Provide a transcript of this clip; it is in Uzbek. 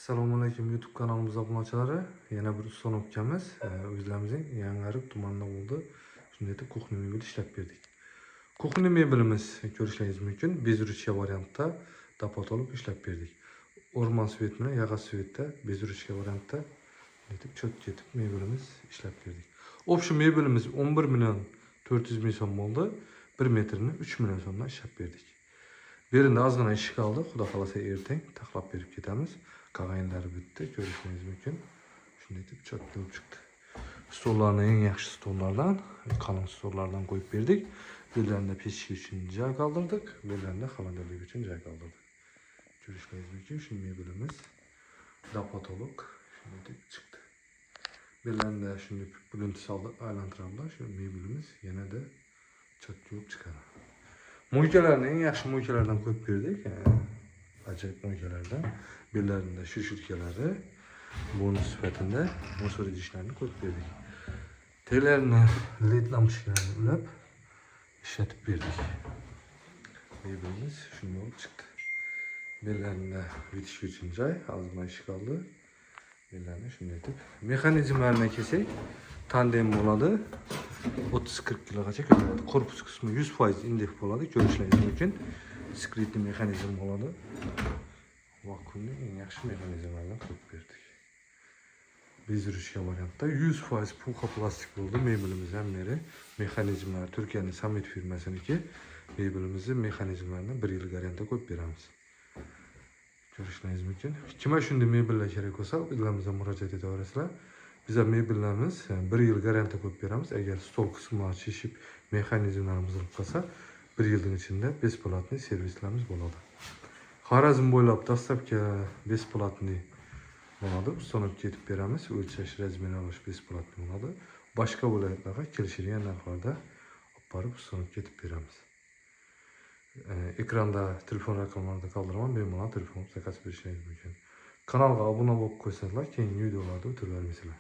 Assalomu alaykum YouTube kanalimiz obunachilari. Yana bir son o'tkamiz. O'zlarimizning Yangiariq tumanida bo'ldi. Shunday deb kuxni mebel ishlab berdik. Kuxni mebelimiz ko'rishingiz mumkin. Bezurishga variantda dapot olib ishlab berdik. O'rmon svet bilan yog'och svetda bezurishga variantda deb cho'tib ketib mebelimiz ishlab berdik. Общий mebelimiz 11 million 400 ming so'm bo'ldi. 1 metrini 3 million so'mdan ishlab berdik. Birinde azgina ish kaldı. Xudo xolasa ertang taxlab berib ketamiz. Qag'ayinlari bitdi, ko'rishingiz mumkin. Shunday deb chotib chiqdi. Stollarni eng yaxshi stollardan, qalin stollardan qo'yib berdik. Bellarida pechki uchun joy qoldirdik, bellarida xonadonlik uchun joy qoldirdik. Ko'rishingiz mumkin, shu mebelimiz dapotolog shunday deb chiqdi. Bellarida shunday bulinti solib aylantiramda, shu mebelimiz yanada chotib chiqadi. Mo'ykalarni eng yaxshi mo'ykalardan qo'yib berdik. Ajoyib mo'ykalardan. Bellarida shirshirkalari, bonus sifatida mosor idishlarni qo'yib berdik. Telarni led lampochkalarni ulab ishlatib berdik. Mebelimiz shunday olib chiqdi. Bellarida bitish uchun joy, ozgina ish qoldi. Bellarni shunday deb mexanizmlarni kelsak, tandem bo'ladi. 30-40 kilogacha ko'taradi. Korpus qismi 100% indek bo'ladi. Ko'rishingiz mumkin. Skritli mexanizm bo'ladi. Vakuumni eng yaxshi mexanizmlardan qo'yib berdik. Bezurishga variantda 100% puxa plastik bo'ldi. Mebelimiz ham meri mexanizmlar Turkiyaning Summit firmasiniki. Mebelimizni mexanizmlarini 1 yil garantiya qo'yib beramiz. Ko'rishingiz mumkin. Kimga shunday mebellar kerak bo'lsa, bizga murojaat etaverasizlar. Bizlar mebellarimiz 1 yil garantiya qo'yib beramiz. Agar stol qismlari shishib, mexanizmlarimiz buzilib qolsa, 1 yilning ichida besplatniy servislarimiz bo'ladi. Xorazm bo'ylab dostavka besplatniy bo'ladi. Ustanobga yetib beramiz. O'lchash, razmer olish besplatniy bo'ladi. Boshqa viloyatlarga kelishilgan narxlarda olib borib ustanobga yetib beramiz. Ekranda telefon raqamlarini qoldiraman, bemalol telefon zakaz berishingiz mumkin. Kanalga obuna bo'lib qo'ysanglar, keyingi videolarda o'tirib berasizlar.